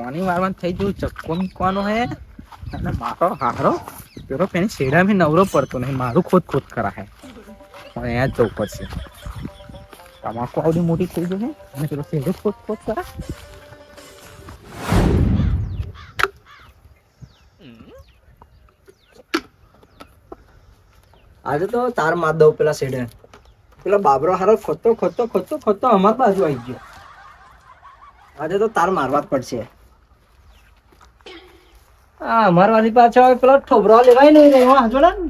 પાણી વાળવાનું થઈ ગયું, ચક્કો મૂકવાનો હે અને મારો હારો પેલો પેલી શેડામાં નવરો પડતો નહીં, મારું ખોદ ખોદ કરા હે. હવે અહીંયા જ જવું પડશે. તમાકુ આવડી મોટી થઈ ગઈ છે અને પેલો શેડો ખોદ ખોદ કરા. આજે તો તાર માર દઉં પેલા શેડે. પેલા બાબરો હારો ખોતો ખોતો ખોતો ખોતો અમાર બાજુ આવી ગયો. આજે તો તાર મારવા જ પડશે. આ અમાર વાળી પાછો પેલો ઠોબરો લેવાય નહીં રહી. હા જોડે ને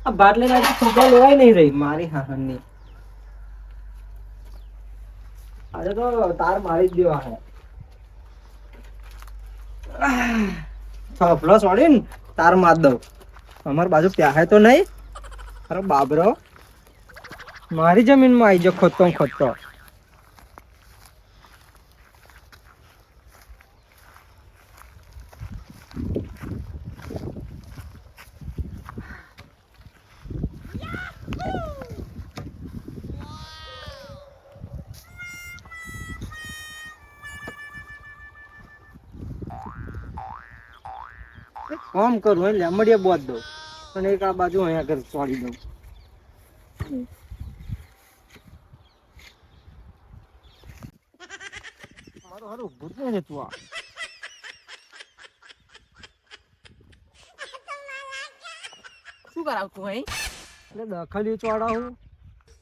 આ બાટ લઈને આજે ઠોબરો લેવાય નહીં રહી મારી હાહની. આજે તો તાર મારી જ દેવા હે. ઠોબલો છોડીને તાર માર દઉં. અમાર બાજુ પ્યાહે તો નહીં. અરે બાબરો મારી જમીનમાં આવી ગયો ખોતો ખોતો. કામ કરું એટલે અમડિયા બોધ દઉં અને એક આ બાજુ અહીંયા આગળ છોડી દઉં. મારું હારું ઊભું જ નહીં રહેતું. આ શું કરાવતું હે? એટલે દખલી ચોડાવું.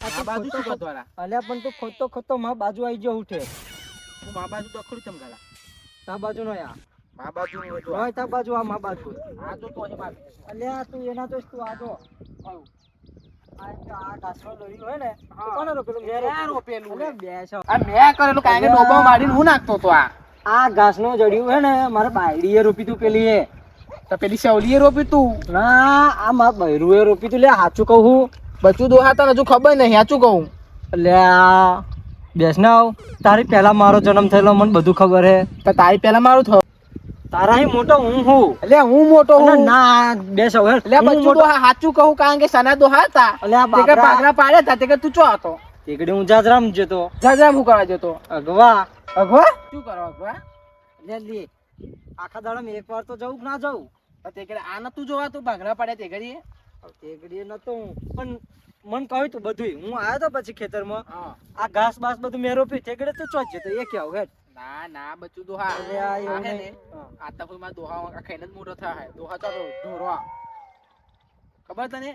આ બાજુ શું કરતોરા? અલ્યા પણ તું ખોતો ખોતો માં બાજુ આવી ગયો ઉઠે. હું મા બાજુ દખડું ચમ ગાલા. તા બાજુ નો યા મા બાજુ હોય તા બાજુ આ માં બાજુ. આ તો તોય માર. અલ્યા તું એના તો તું આજો. આ ઘાસનો દોરી હોય ને તો કોને રોપેલું? મેં રોપેલું. અલ્યા બેસો. આ મેં કરેલું કાંઈ કે ડોબા મારીને હું નાખતો તો. આ ઘાસનો જડ્યું હે ને મારે બાયડીએ રોપી તું પેલી એ. તો પેલી શૌલીએ રોપી તું? ના આ માર બૈરુએ રોપી તું. લે સાચું કહું હું બચું દોહાતા હજુ ખબર નહીં. સાચું કહું. અલ્યા બેસનાવ તારી પહેલા મારો જન્મ થયેલો મને બધું ખબર હે. તો તારી પહેલા મારું થયું. તારાથી મોટો હું હું. એટલે હું મોટો હું ના બેસ હવે. એટલે બચું દોહા સાચું કહું કારણ કે સના દોહા હતા. અલ્યા તે કે પાગડા પાડ્યા હતા તે કે તું ચો હતો? તેકડી હું જાજરામ જતો. જાજા હું કરવા જતો? અગવા અગવા શું કરવા અગવા? લે લે આખા દાડામાં એક વાર તો જવું કે ના જવું? તે કે આ નતું જોવા તું ભાગડા પાડ્યા તે ઘડીએ? તેકડી નતો હું પણ મન કહ્યું તું બધું. હું આવ્યો તો પછી ખેતરમાં હા આ ઘાસ બાસ બધું મેં રોપ્યું. તેકડે તું ચોજ જતો એ કેવું હેડ. ના ના બચું દોહા અલ્યા એવું આ હે ને નહીં. આ તો કોઈ માં દોહા ખાઈને જ મોટો થાય. દોહા ચાલો ઢોરો ખબર તને?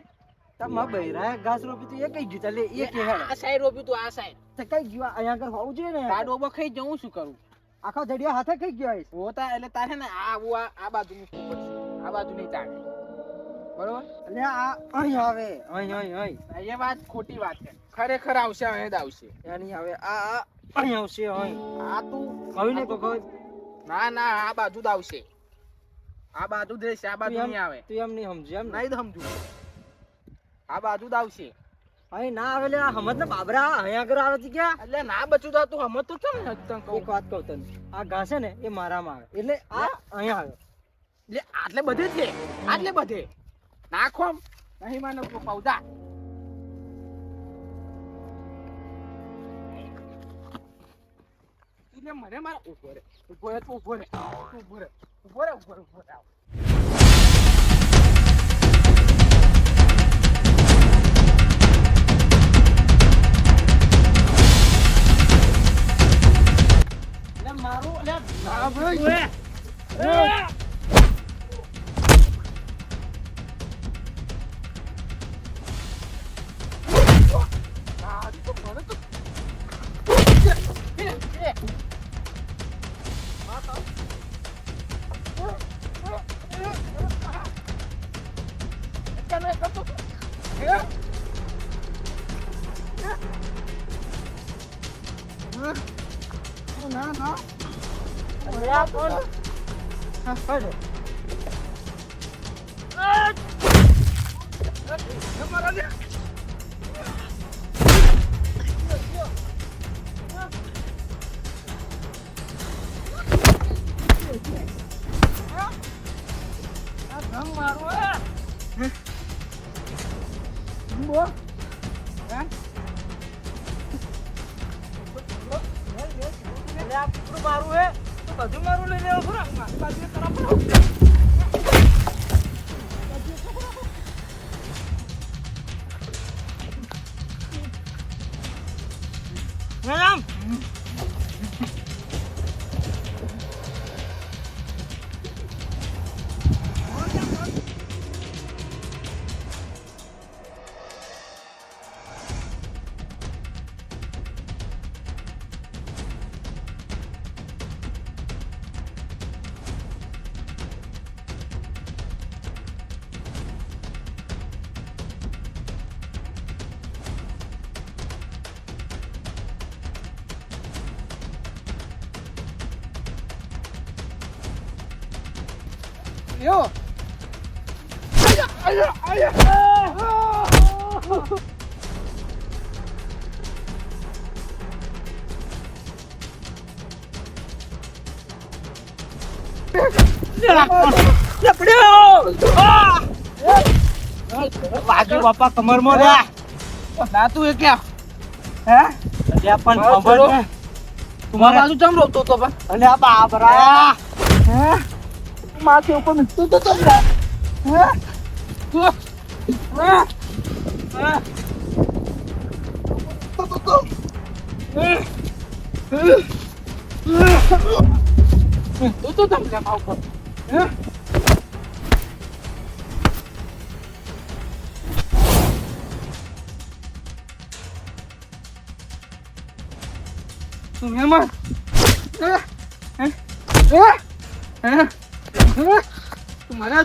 તમારા બૈરાએ ઘાસ રોપ્યું તું એ કઈ ગયું? ચાલે એ કે હેડ આ સાઈડ રોપ્યું તું આ સાઈડ. તે કઈ ગયું? અહીંયા આગળ હોવું જોઈએ ને. આ ડોબો ખાઈ જવું શું કરું? આખા જડિયા હાથે કઈ ગયો હશે. હોતા એટલે તારે ને આ બાજુ નું આ બાજુ નહીં ચાલે બરોબર? એટલે આ અહીં આવે અહીં અહીં અહીં એ વાત ખોટી વાત છે. ખરેખર આવશે અહીં જ આવશે. એની આવે આ અહીં આવશે અહીં. આ તું કહ્યું ને કહ્યું. ના ના આ બાજુ જ આવશે. આ બાજુ જ રહેશે. આ બાજુ નહીં આવે. તું એમ નહીં સમજ્યો એમ નહીં સમજુ. આ બાજુ જ આવશે. અહીં ના આવે લે હમત ને બાબરા અહીં આગળ આવે છે ક્યાં? એટલે ના બચું તો તું હમત તો કેમ તને કહું? એક વાત કહું તને આ ઘાસ છે ને એ મારામાં આવે એટલે આ અહીં આવે. એટલે આટલે બધે છે. આટલે બધે નાખો નહીં માનો પૌધા. એટલે મને મારા ઉભો રે ઉભો રે ઉભો રે ઉભો રે ઉભો રે ઉભો રે ઉભો રે. મારું ના ના અલ્યા કોણ હા પડે મારા દે બધું મારું લઈ લેવું ખરા મારી બાજુ તરફ રામ Yo. વાગ્યું બાપા કમરમાં રે ના તું એ ક્યાં હે અલ્યા પણ ખબર છે તમારા બાજુ ચમ રોતો તો પણ અલ્યા બાબરા હે માથે ઉપર તું તો ચમ રે હે તું તું તો ચમ રે માવ પર હે મહેમાન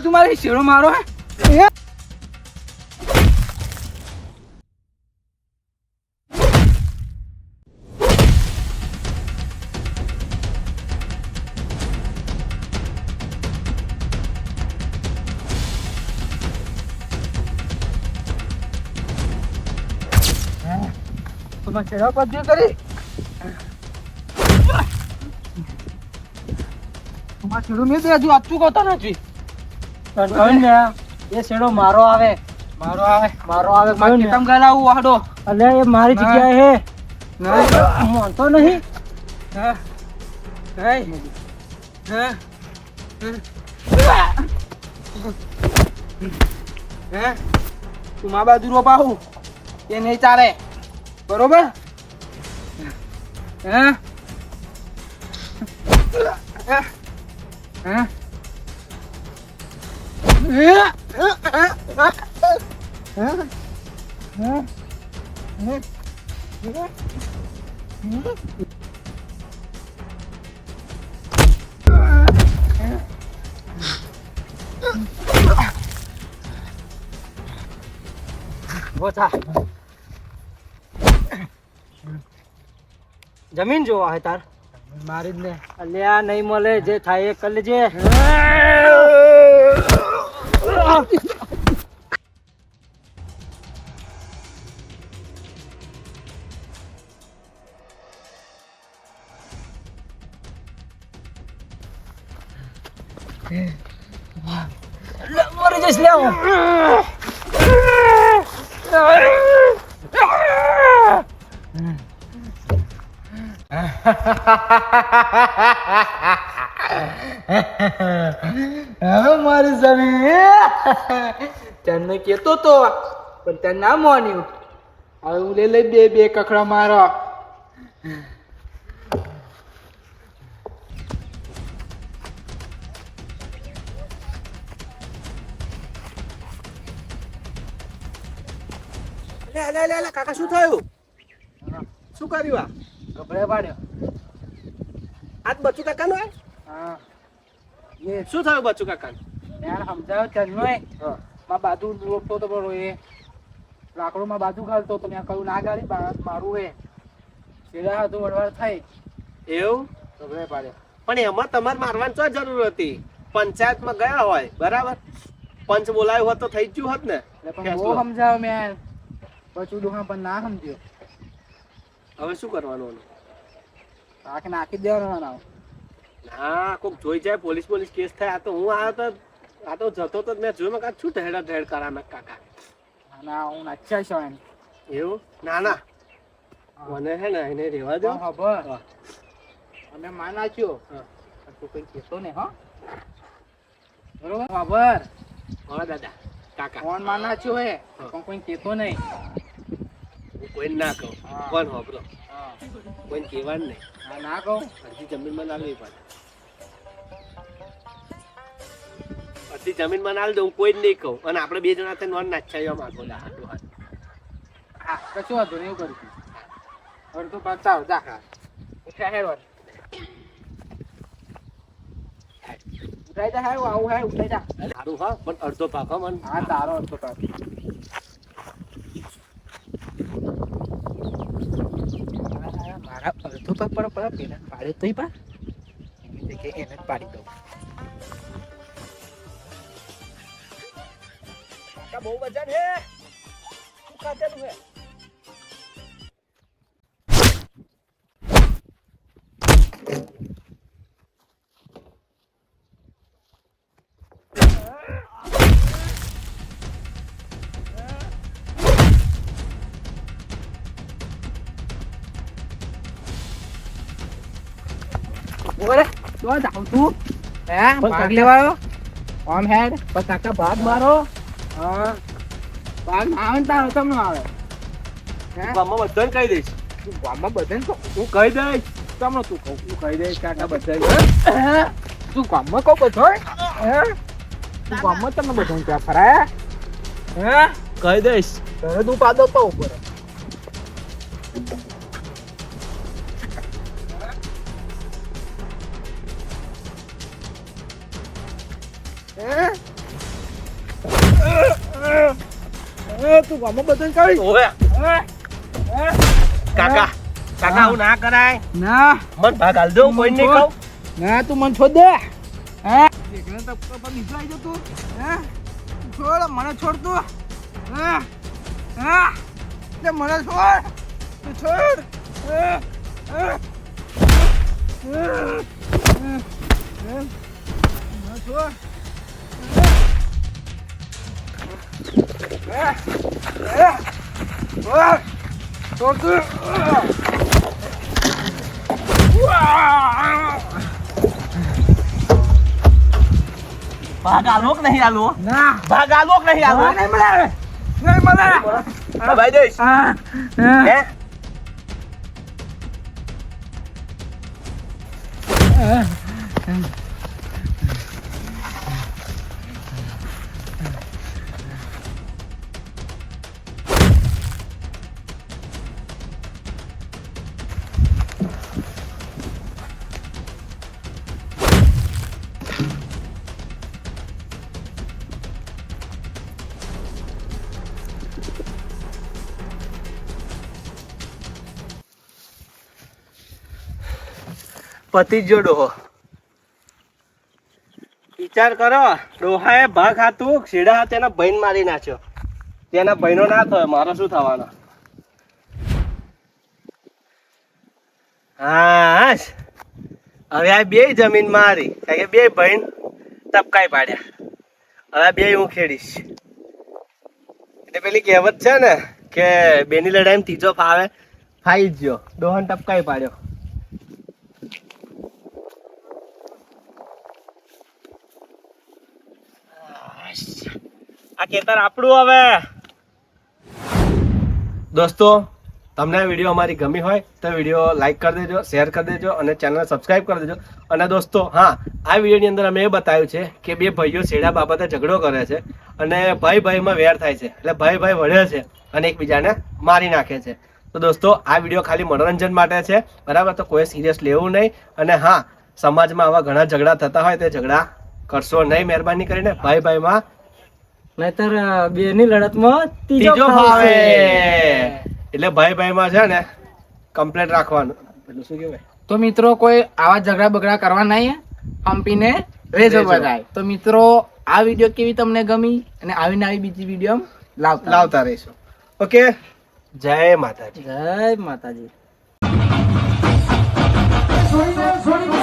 तुम्हारे शेरों मारो है तुम्हारे शेरों पर दिया करे તમાર શેડો મેં હજુ આચું કહતા નથી એ શેડો મારો આવે મારો આવે કયું ને? તમ ગલાવું વાડો અલે એ મારી ના. જગ્યાએ હે નહીં માનતો નહીં હા નહીં હા હે તું મા બાજુ રો પાહું એ નહીં ચાલે બરોબર હે હે જમીન જોવા હે તાર મારી જ ને અલ્યા નહીં મળે જે થાય એ કરી લેજે મરી જઈશ લે હવે મારી જમીન તને કેતો તો પણ તને ના માન્યું હવે હું લઈ બે કકડા મારો લે કાકા શું થયું શું કર્યું આ ગભરે પાડ્યો આજ બચુ કાકા નો હા શું થયું બચુ કાકા યાર સમજાયો તને માં બાજુ રોકતો તો બરો એ લાકડું માં બાજુ ખાલતો તો મેં કહ્યું ના ગાડી મારું એ પેલા હતું વડવાડ થઈ એવું ગભરે પાડ્યો પણ એમાં તમારે મારવાની શું જરૂર હતી પંચાયતમાં ગયા હોય બરાબર પંચ બોલાયો હોત તો થઈ જ ગયું હોત ને એટલે પણ બહુ સમજાવ્યો મેં પછી ડોહા પણ ના સમજ્યો હવે શું કરવાનું આખે નાખી જ દેવાનો ના કોક જોઈ જાય પોલીસ કેસ થાય આ તો હું આ તો જતો તો મેં જોયું મેં શું ઢેડ કરા મેં કાકા ના હું નાચ્યા છો એમ એવું ના ના મને હે ને એને રેવા દો ખબર અમે માં નાખ્યો તું કઈ કહેતો ને હો બરોબર બાબર હા દાદા કાકા ફોન માં નાખ્યો હે પણ કોઈ કહેતો નહીં હું કોઈને ના કહું હા. કોણ હોબરો હા કોઈને કહેવાનું નહીં હા, ના કહું અડધી જમીનમાં ના લેવી પડે અડધી જમીનમાં ના દઉં કોઈ જ નહીં કહું અને આપણે બે જણા થઈને નોન નાચ્યા માગો હાથો હાથ હા કશું વાંધો નહીં એવું કરું અડધો ભાગ ચાલો જા ઉઠાય હેડ વળ. ઉઠાઈ જા હેડ આવું હેડ ઉઠાઈ જા સારું હા પણ અડધો પાકો મને હા તારો અડધો ભાગ મારા અડધો ભાગ પર પેલા પાડ્યો તોય પા એની જગ્યાએ એને જ પાડી દઉં કાકા બહુ વજન હે શું ખાધેલું હે બોલે તો જાઉં તું હે ભાગ લેવા આવ્યો ઓમ હેડ પણ કાકા ભાગ મારો હા ભાગ ના આવે ને તારો તમને આવે હે ગામમાં બધાને કહી દઈશ તું ગામમાં બધાને તો હું કહી દઈશ તમને તું કહું તું કહી દઈશ કાકા બધા તું ગામમાં કહું બધો હે તું ગામમાં તમને બધાને ત્યાં ફરાય હે કહી દઈશ તને તું પાદો તો ઉપર તું ગામમાં બધાને કહી ઓવે કાકા કાકા હું ના કરાય ના મન ભાગ હાલ દઉં કોઈ નહીં કહું ના તું મને છોડ દે હે એકને તો બીજો આવી જતો હે છોડ મને છોડ તું હે હે તે મને છોડ તું છોડ હે હે મને છોડ છોડ તું ભાગ આલો કે નહીં આલો ના ભાગ આલો કે નહીં આલો નહીં મળે નહીં મળે હા ભાઈ દઈશ હા હે પતિ જો ડોહો વિચાર કરો ડોહાએ ભાગ હાતું છેડા હાથે એના ભાઈને મારી નાખ્યો તેના ભાઈનો ના થયો મારો શું થવાનો હા હવે આ બે જમીન મારી કારણ કે બે ભાઈ તપકાઈ પાડ્યા હવે બે હું ખેડીશ એટલે પેલી કહેવત છે ને કે બેની લડાઈ ત્રીજો ફાવે ફાઈ જ ગયો ડોહન ટપકાઈ પાડ્યો આ ખેતર આપણું હવે દોસ્તો તમને આ વિડીયો અમારી ગમી હોય તો વિડીયો લાઈક કરી દેજો શેર કરી દેજો અને ચેનલ સબસ્ક્રાઇબ કરી દેજો અને દોસ્તો હા આ વિડીયોની અંદર અમે એ બતાવ્યું છે કે બે ભાઈઓ છેડા બાબતે ઝઘડો કરે છે અને ભાઈ ભાઈમાં વેર થાય છે એટલે ભાઈ ભાઈ વળે છે અને એકબીજાને મારી નાખે છે તો દોસ્તો આ વિડીયો ખાલી મનોરંજન માટે છે બરાબર તો કોઈ સિરિયસ લેવું નહીં અને હા સમાજમાં આવા ઘણા ઝઘડા થતા હોય તે ઝઘડા કરશો નહીં મહેરબાની કરીને ભાઈ ભાઈમાં નહીતર બેની લડતમાં ત્રીજો ફાવે એટલે ભાઈ ભાઈમાં છે ને કમ્પ્લેટ રાખવાનું પેલું શું કહેવાય તો મિત્રો કોઈ આવા ઝઘડા બગડા કરવા નહીં હંપીને રેજો બધાય તો મિત્રો આ વિડીયો કેવી તમને ગમી અને આવીને આવી બીજી વિડીયો લાવતા રહીશું ઓકે જય માતાજી જય માતાજી લાવતા